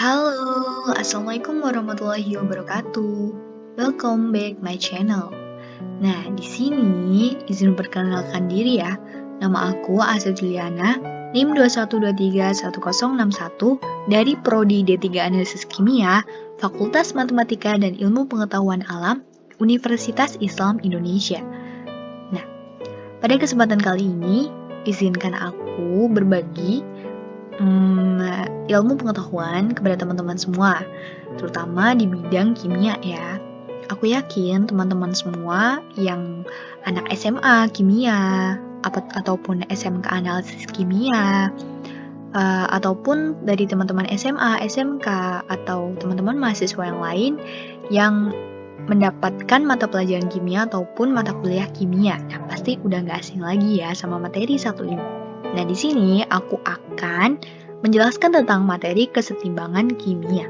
Halo, Assalamualaikum warahmatullahi wabarakatuh. Welcome back my channel. Nah, di sini izin perkenalkan diri ya. Nama aku Asa Juliana, NIM 21231061 dari Prodi D3 Analisis Kimia, Fakultas Matematika dan Ilmu Pengetahuan Alam, Universitas Islam Indonesia. Nah, pada kesempatan kali ini, izinkan aku berbagi ilmu pengetahuan kepada teman-teman semua, terutama di bidang kimia ya. Aku yakin teman-teman semua yang anak SMA kimia ataupun SMK analisis kimia ataupun dari teman-teman SMA, SMK atau teman-teman mahasiswa yang lain yang mendapatkan mata pelajaran kimia ataupun mata kuliah kimia. Nah, pasti udah nggak asing lagi ya sama materi satu ini. Nah, di sini aku akan menjelaskan tentang materi kesetimbangan kimia.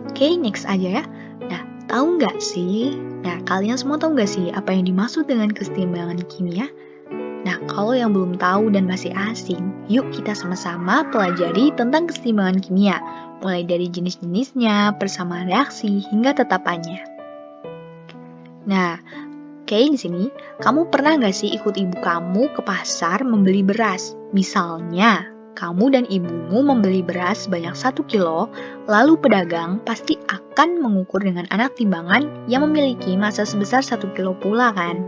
Oke, next aja ya. Nah, tahu nggak sih? Nah, kalian semua tahu nggak sih apa yang dimaksud dengan kesetimbangan kimia? Nah, kalau yang belum tahu dan masih asing, yuk kita sama-sama pelajari tentang kesetimbangan kimia, mulai dari jenis-jenisnya, persamaan reaksi, hingga tetapannya. Nah, oke, di sini, kamu pernah nggak sih ikut ibu kamu ke pasar membeli beras? Misalnya, kamu dan ibumu membeli beras sebanyak 1 kilo, lalu pedagang pasti akan mengukur dengan anak timbangan yang memiliki massa sebesar 1 kilo pula kan?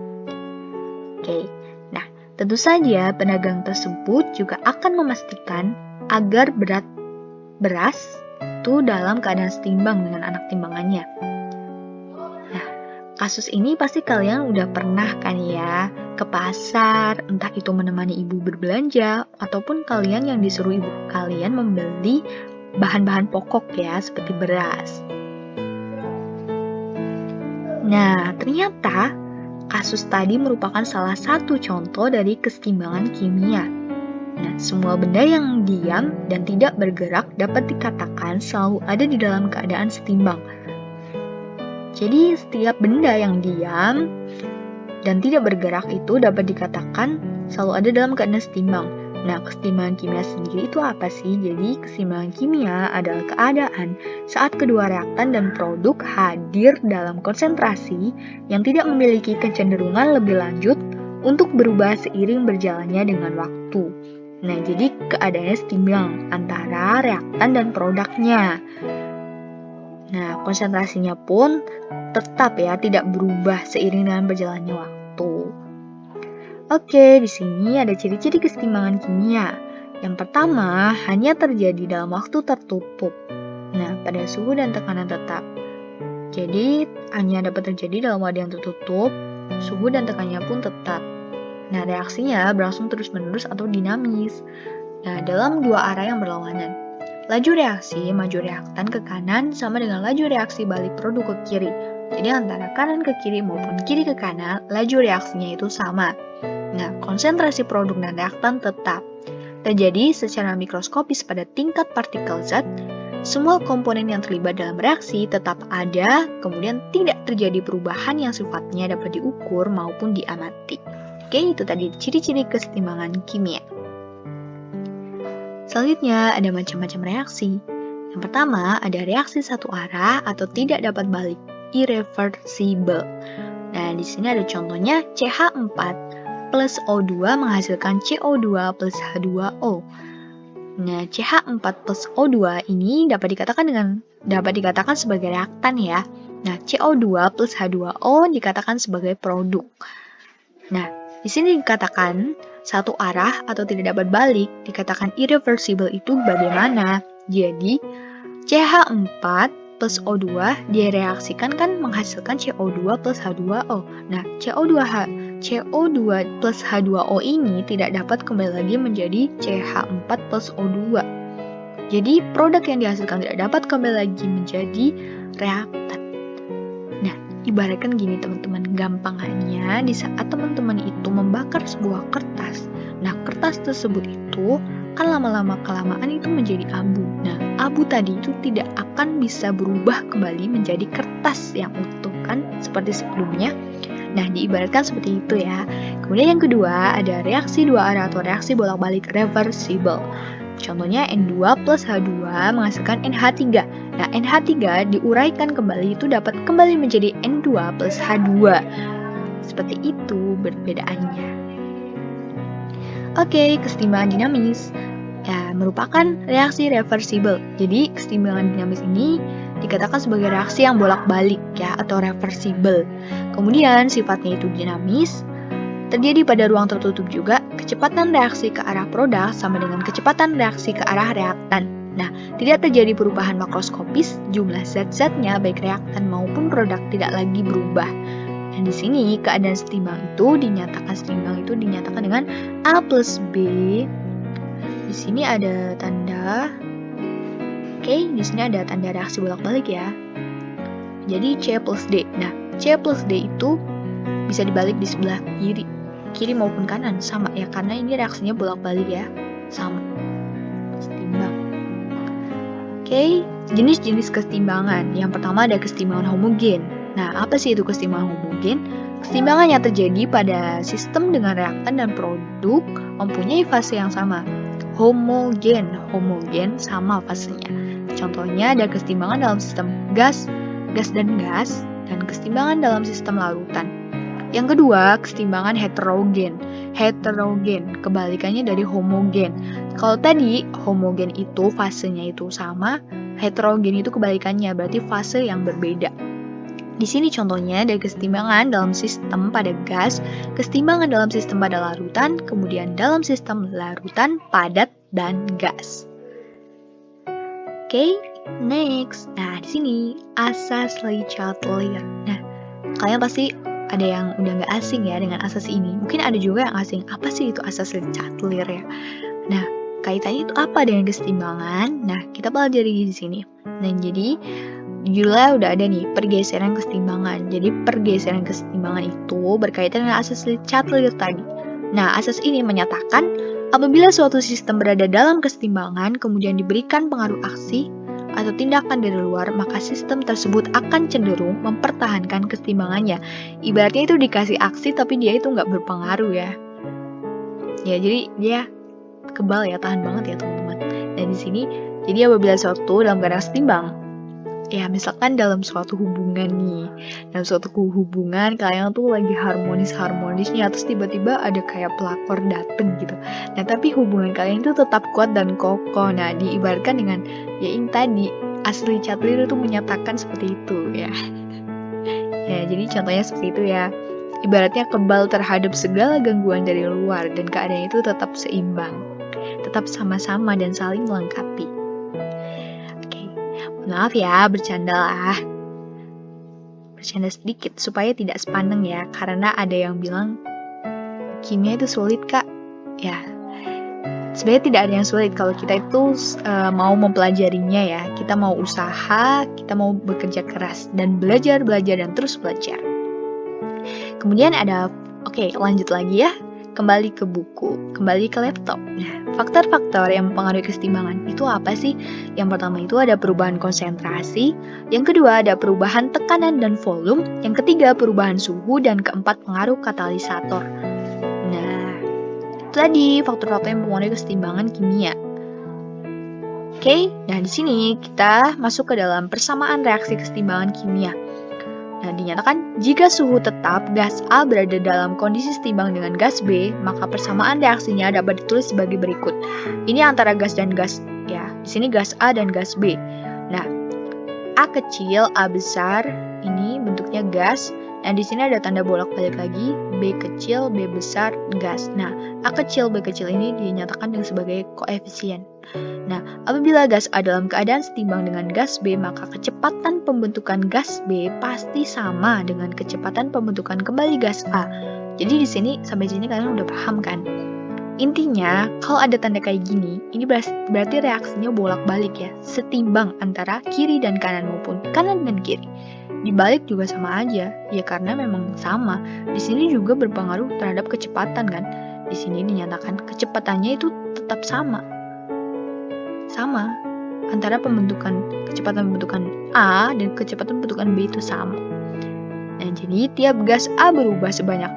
Oke, nah tentu saja pedagang tersebut juga akan memastikan agar berat beras itu dalam keadaan setimbang dengan anak timbangannya. Kasus ini pasti kalian udah pernah kan ya ke pasar, entah itu menemani ibu berbelanja, ataupun kalian yang disuruh ibu kalian membeli bahan-bahan pokok ya, seperti beras. Nah, ternyata kasus tadi merupakan salah satu contoh dari kesetimbangan kimia. Nah, semua benda yang diam dan tidak bergerak dapat dikatakan selalu ada di dalam keadaan setimbang. Jadi, setiap benda yang diam dan tidak bergerak itu dapat dikatakan selalu ada dalam keadaan setimbang. Nah, kesetimbangan kimia sendiri itu apa sih? Jadi, kesetimbangan kimia adalah keadaan saat kedua reaktan dan produk hadir dalam konsentrasi yang tidak memiliki kecenderungan lebih lanjut untuk berubah seiring berjalannya dengan waktu. Nah, jadi keadaannya setimbang antara reaktan dan produknya. Nah, konsentrasinya pun tetap ya tidak berubah seiring dengan berjalannya waktu. Oke, di sini ada ciri-ciri kesetimbangan kimia. Yang pertama, hanya terjadi dalam waktu tertutup. Nah, pada suhu dan tekanan tetap. Jadi, hanya dapat terjadi dalam wadah yang tertutup, suhu dan tekanannya pun tetap. Nah, reaksinya berlangsung terus-menerus atau dinamis. Nah, dalam dua arah yang berlawanan. Laju reaksi maju reaktan ke kanan sama dengan laju reaksi balik produk ke kiri. Jadi antara kanan ke kiri maupun kiri ke kanan, laju reaksinya itu sama. Nah, konsentrasi produk dan reaktan tetap. Terjadi secara mikroskopis pada tingkat partikel zat, semua komponen yang terlibat dalam reaksi tetap ada, kemudian tidak terjadi perubahan yang sifatnya dapat diukur maupun diamati. Oke, itu tadi ciri-ciri kesetimbangan kimia. Selanjutnya, ada macam-macam reaksi. Yang pertama, ada reaksi satu arah atau tidak dapat balik, irreversible. Nah, di sini ada contohnya CH4 plus O2 menghasilkan CO2 plus H2O. Nah, CH4 plus O2 ini dapat dikatakan sebagai reaktan ya. Nah, CO2 plus H2O dikatakan sebagai produk. Nah, di sini dikatakan satu arah atau tidak dapat balik, dikatakan irreversible itu bagaimana? Jadi, CH4 plus O2 direaksikan kan menghasilkan CO2 plus H2O. Nah, CO2 plus H2O ini tidak dapat kembali lagi menjadi CH4 plus O2. Jadi, produk yang dihasilkan tidak dapat kembali lagi menjadi reaktan. Nah, ibaratkan gini teman-teman, gampangannya di saat teman-teman itu membakar sebuah kertas. Nah, kertas tersebut itu kan lama-lama kelamaan itu menjadi abu. Nah, abu tadi itu tidak akan bisa berubah kembali menjadi kertas yang utuh kan seperti sebelumnya. Nah, diibaratkan seperti itu ya. Kemudian yang kedua ada reaksi dua arah atau reaksi bolak-balik reversible. Contohnya N2 plus H2 menghasilkan NH3. Nah, NH3 diuraikan kembali itu dapat kembali menjadi N2 plus H2. Seperti itu perbedaannya. Oke, kesetimbangan dinamis ya merupakan reaksi reversibel. Jadi, kesetimbangan dinamis ini dikatakan sebagai reaksi yang bolak-balik ya atau reversibel. Kemudian sifatnya itu dinamis. Terjadi pada ruang tertutup juga, kecepatan reaksi ke arah produk sama dengan kecepatan reaksi ke arah reaktan. Nah, tidak terjadi perubahan makroskopis, jumlah zat-zatnya baik reaktan maupun produk tidak lagi berubah. Dan di sini keadaan setimbang itu dinyatakan dengan A plus B. Di sini ada tanda, di sini ada tanda reaksi bolak-balik ya. Jadi C plus D. Nah, C plus D itu bisa dibalik di sebelah kiri maupun kanan sama ya, karena ini reaksinya bolak-balik ya, sama setimbang. Jenis-jenis kesetimbangan. Yang pertama ada kesetimbangan homogen. Nah, apa sih itu kesetimbangan homogen? Kesetimbangan yang terjadi pada sistem dengan reaktan dan produk mempunyai fase yang sama. Homogen sama fasenya. Contohnya ada kesetimbangan dalam sistem gas dan gas, dan kesetimbangan dalam sistem larutan. Yang kedua, kesetimbangan heterogen. Kebalikannya dari homogen. Kalau tadi homogen itu fasenya itu sama, heterogen itu kebalikannya, berarti fase yang berbeda. Di sini contohnya ada kesetimbangan dalam sistem pada gas, kesetimbangan dalam sistem pada larutan, kemudian dalam sistem larutan, padat, dan gas. Next. Nah, di sini asas Le-Chatelier. Nah, kalian pasti ada yang udah nggak asing ya dengan asas ini. Mungkin ada juga yang asing. Apa sih itu asas Le-Chatelier ya? Nah, kaitannya itu apa dengan kesetimbangan? Nah, kita pelajari di sini. Nah, jadi judulnya udah ada nih, pergeseran kesetimbangan. Jadi pergeseran kesetimbangan itu berkaitan dengan asas Le-Chatelier tadi. Nah, asas ini menyatakan apabila suatu sistem berada dalam kesetimbangan kemudian diberikan pengaruh aksi atau tindakan dari luar, maka sistem tersebut akan cenderung mempertahankan kesetimbangannya. Ibaratnya itu dikasih aksi tapi dia itu nggak berpengaruh ya. Ya, jadi dia kebal ya, tahan banget ya teman-teman. Dan di sini, jadi apabila suatu dalam keadaan setimbang, ya misalkan dalam suatu hubungan nih, kalian tuh lagi harmonisnya, terus tiba-tiba ada kayak pelakor dateng gitu. Nah, tapi hubungan kalian itu tetap kuat dan kokoh. Nah, diibaratkan dengan ya ini tadi, asli Le-Chatelier itu menyatakan seperti itu ya. Ya, jadi contohnya seperti itu ya. Ibaratnya kebal terhadap segala gangguan dari luar dan keadaan itu tetap seimbang, tetap sama-sama dan saling melengkapi. Maaf ya, bercanda sedikit supaya tidak sepaneng ya, karena ada yang bilang kimia itu sulit kak. Ya, sebenarnya tidak ada yang sulit kalau kita itu mau mempelajarinya ya. Kita mau usaha, kita mau bekerja keras dan belajar dan terus belajar. Kemudian ada, lanjut lagi ya. Kembali ke buku, kembali ke laptop. Nah, faktor-faktor yang mempengaruhi kesetimbangan itu apa sih? Yang pertama itu ada perubahan konsentrasi, yang kedua ada perubahan tekanan dan volume, yang ketiga perubahan suhu, dan keempat pengaruh katalisator. Nah, itu tadi faktor-faktor yang mempengaruhi kesetimbangan kimia. Nah di sini kita masuk ke dalam persamaan reaksi kesetimbangan kimia. Nah, dinyatakan jika suhu tetap gas A berada dalam kondisi setimbang dengan gas B, maka persamaan reaksinya dapat ditulis sebagai berikut. Ini antara gas dan gas ya. Di sini gas A dan gas B. Nah, A kecil, A besar, ini bentuknya gas. Nah, di sini ada tanda bolak-balik lagi, B kecil, B besar, gas. Nah, A kecil, B kecil ini dinyatakan dengan sebagai koefisien. Nah, apabila gas A dalam keadaan setimbang dengan gas B, maka kecepatan pembentukan gas B pasti sama dengan kecepatan pembentukan kembali gas A. Jadi di sini sampai sini kalian udah paham kan? Intinya, kalau ada tanda kayak gini, ini berarti reaksinya bolak-balik ya, setimbang antara kiri dan kanan maupun kanan dan kiri. Dibalik juga sama aja, ya karena memang sama. Di sini juga berpengaruh terhadap kecepatan kan? Di sini dinyatakan kecepatannya itu tetap sama antara kecepatan pembentukan A dan kecepatan pembentukan B itu sama. Nah, jadi tiap gas A berubah sebanyak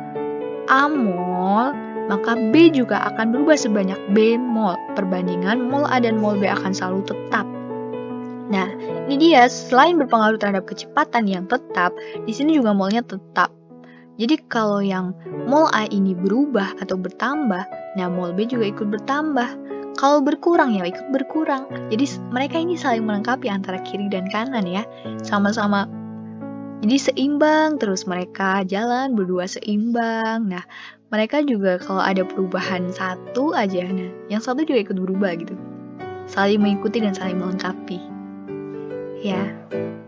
A mol, maka B juga akan berubah sebanyak B mol. Perbandingan mol A dan mol B akan selalu tetap. Nah, ini dia, selain berpengaruh terhadap kecepatan yang tetap, di sini juga molnya tetap. Jadi kalau yang mol A ini berubah atau bertambah, nah mol B juga ikut bertambah. Kalau berkurang ya ikut berkurang. Jadi mereka ini saling melengkapi antara kiri dan kanan ya. Sama-sama. Jadi seimbang terus mereka jalan berdua seimbang. Nah, mereka juga kalau ada perubahan satu aja, nah yang satu juga ikut berubah gitu. Saling mengikuti dan saling melengkapi. Ya,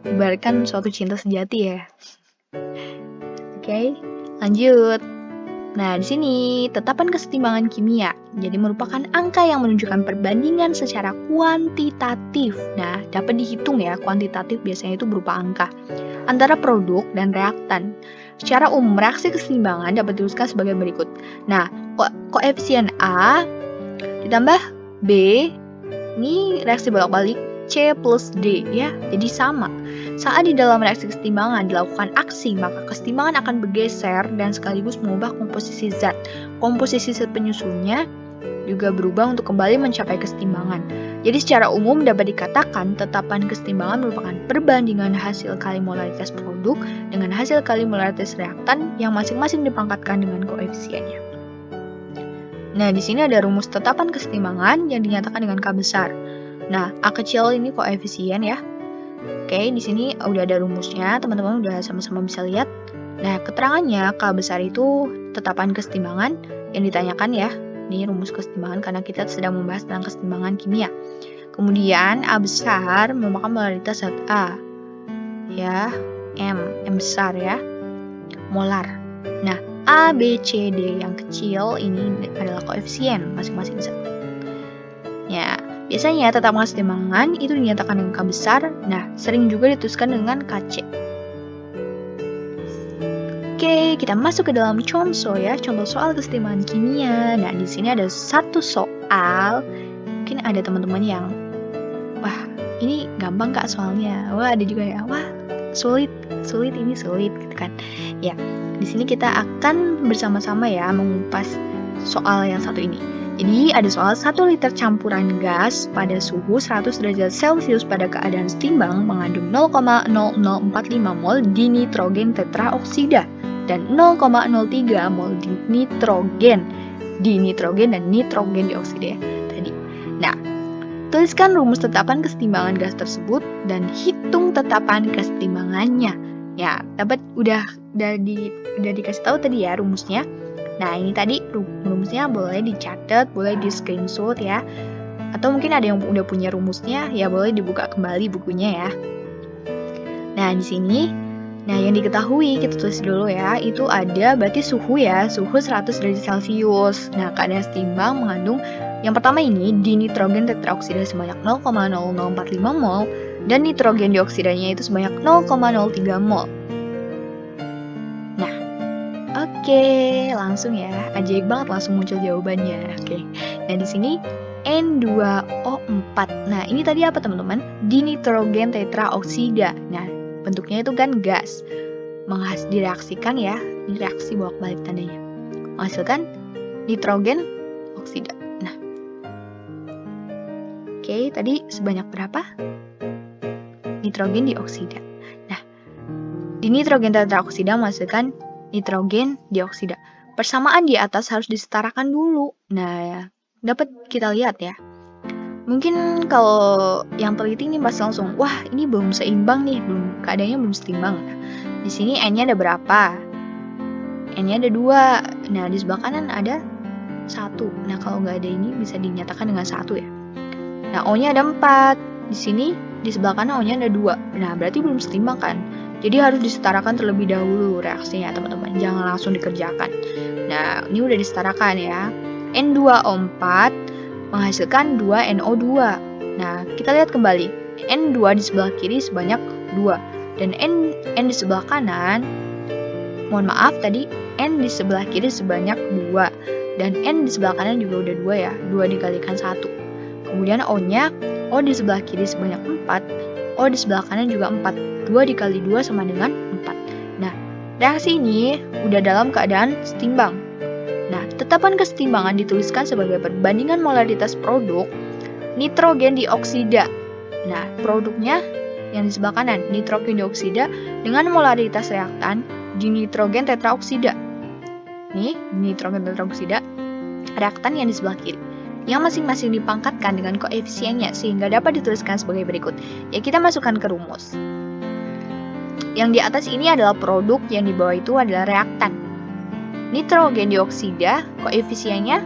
ibaratkan suatu cinta sejati ya. Oke, lanjut. Nah, di sini tetapan kesetimbangan kimia. Jadi merupakan angka yang menunjukkan perbandingan secara kuantitatif. Nah, dapat dihitung ya, kuantitatif biasanya itu berupa angka antara produk dan reaktan. Secara umum, reaksi kesetimbangan dapat dituliskan sebagai berikut. Nah, koefisien A ditambah B, ini reaksi bolak-balik C plus D ya, jadi sama. Saat di dalam reaksi kesetimbangan dilakukan aksi, maka kesetimbangan akan bergeser dan sekaligus mengubah komposisi zat. Komposisi zat penyusunnya juga berubah untuk kembali mencapai kesetimbangan. Jadi secara umum dapat dikatakan tetapan kesetimbangan merupakan perbandingan hasil kali molaritas produk dengan hasil kali molaritas reaktan yang masing-masing dipangkatkan dengan koefisiennya. Nah, di sini ada rumus tetapan kesetimbangan yang dinyatakan dengan K besar. Nah, A kecil ini koefisien ya. Oke, di sini udah ada rumusnya, teman-teman udah sama-sama bisa lihat. Nah, keterangannya K besar itu tetapan kesetimbangan yang ditanyakan ya. Ini rumus kesetimbangan karena kita sedang membahas tentang kesetimbangan kimia. Kemudian A besar merupakan molaritas zat A. Ya, M besar ya. Molar. Nah, A, B, C, D yang kecil ini adalah koefisien masing-masing zat. Ya, biasanya tetapan kesetimbangan itu dinyatakan dengan K besar. Nah, sering juga dituliskan dengan KC. Oke, kita masuk ke dalam contoh ya, contoh soal kesetimbangan kimia. Nah, di sini ada satu soal. Mungkin ada teman-teman yang, wah, ini gampang Kak soalnya. Wah, ada juga ya, wah, sulit gitu kan. Ya, di sini kita akan bersama-sama ya mengupas soal yang satu ini. Jadi ada soal 1 liter campuran gas pada suhu 100 derajat Celcius pada keadaan setimbang mengandung 0,0045 mol dinitrogen tetraoksida dan 0,03 mol dinitrogen dan nitrogen dioksida tadi. Nah, tuliskan rumus tetapan kesetimbangan gas tersebut dan hitung tetapan kesetimbangannya. Ya, dapat udah dikasih tahu tadi ya rumusnya. Nah, ini tadi rumusnya boleh dicatat, boleh di screenshot ya. Atau mungkin ada yang udah punya rumusnya, ya boleh dibuka kembali bukunya ya. Nah, di sini, yang diketahui kita tulis dulu ya, itu ada berarti suhu ya, suhu 100 derajat Celcius. Nah, keadaan setimbang mengandung yang pertama ini dinitrogen tetraoksida sebanyak 0,0045 mol dan nitrogen dioksidanya itu sebanyak 0,03 mol. Oke, langsung ya. Ajaib banget langsung muncul jawabannya. Oke. Nah, di sini N2O4. Nah, ini tadi apa teman-teman? Dinitrogen tetraoksida. Nah, bentuknya itu kan gas. Direaksikan ya. Ini reaksi bolak-balik tandanya. Menghasilkan nitrogen oksida. Nah. Oke, tadi sebanyak berapa? Nitrogen dioksida. Nah, dinitrogen tetraoksida menghasilkan nitrogen dioksida. Persamaan di atas harus disetarakan dulu. Nah, dapat kita lihat ya. Mungkin kalau yang teliti ini pasti langsung, wah ini belum seimbang nih, keadaannya belum seimbang. Nah, di sini N-nya ada berapa? N-nya ada 2. Nah, di sebelah kanan ada 1. Nah, kalau nggak ada ini bisa dinyatakan dengan 1 ya. Nah, O-nya ada 4. Di sini di sebelah kanan O-nya ada 2. Nah, berarti belum seimbang kan? Jadi harus disetarakan terlebih dahulu reaksinya teman-teman, jangan langsung dikerjakan. Nah, ini udah disetarakan ya. N2O4 menghasilkan 2NO2. Nah, kita lihat kembali. N2 di sebelah kiri sebanyak 2. Dan N di sebelah kanan, mohon maaf tadi, N di sebelah kiri sebanyak 2. Dan N di sebelah kanan juga udah 2 ya. 2 dikalikan 1. Kemudian O di sebelah kiri sebanyak 4. O di sebelah kanan juga 4. 2 dikali 2 sama dengan 4. Nah, reaksi ini udah dalam keadaan setimbang. Nah, tetapan kesetimbangan dituliskan sebagai perbandingan molaritas produk nitrogen dioksida. Nah, produknya yang di sebelah kanan, nitrogen dioksida dengan molaritas reaktan dinitrogen tetraoksida. Nih, nitrogen tetraoksida, reaktan yang di sebelah kiri, yang masing-masing dipangkatkan dengan koefisiennya sehingga dapat dituliskan sebagai berikut. Ya, kita masukkan ke rumus. Yang di atas ini adalah produk, yang di bawah itu adalah reaktan. Nitrogen dioksida, koefisiennya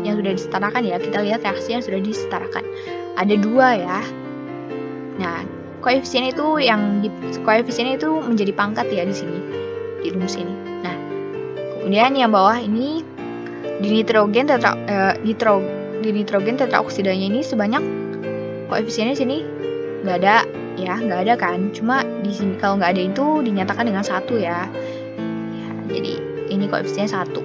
yang sudah disetarakan ya, kita lihat reaksi yang sudah disetarakan. Ada 2 ya. Nah, koefisiennya itu menjadi pangkat ya di sini, di rumus ini. Nah, kemudian yang bawah ini dinitrogen tetraoksidanya ini sebanyak, koefisiennya sini nggak ada ya, nggak ada kan. Cuma di sini kalau nggak ada itu dinyatakan dengan 1 ya. Jadi ini koefisiennya 1.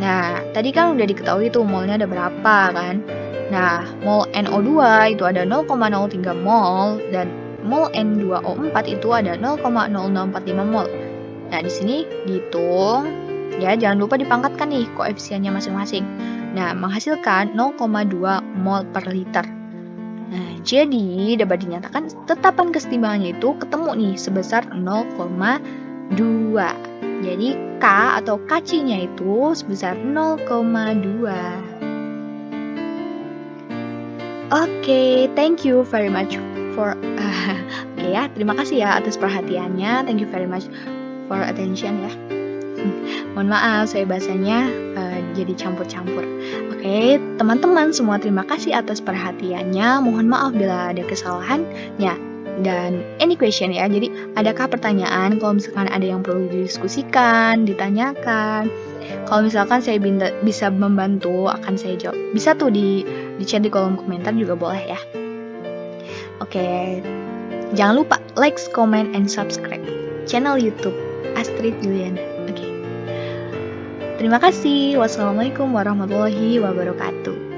Nah, tadi kan udah diketahui tuh molnya ada berapa kan. Nah, mol NO2 itu ada 0,03 mol dan mol N2O4 itu ada 0,0045 mol. Nah, di sini dihitung ya, jangan lupa dipangkatkan nih koefisiennya masing-masing. Nah, menghasilkan 0,2 mol per liter. Nah, jadi dapat dinyatakan tetapan kesetimbangannya itu ketemu nih sebesar 0,2. Jadi K atau KC-nya itu sebesar 0,2. Oke, thank you very much for Oke ya, terima kasih ya atas perhatiannya. Thank you very much for attention ya. Mohon maaf saya bahasanya jadi campur-campur. Oke, teman-teman semua terima kasih atas perhatiannya. Mohon maaf bila ada kesalahannya. Dan any question ya, jadi adakah pertanyaan, kalau misalkan ada yang perlu didiskusikan, ditanyakan, kalau misalkan saya bisa membantu, akan saya jawab. Bisa tuh di chat di kolom komentar juga boleh ya. Oke, jangan lupa like, comment, and subscribe channel YouTube Astrid Juliana. Oke, terima kasih. Wassalamualaikum warahmatullahi wabarakatuh.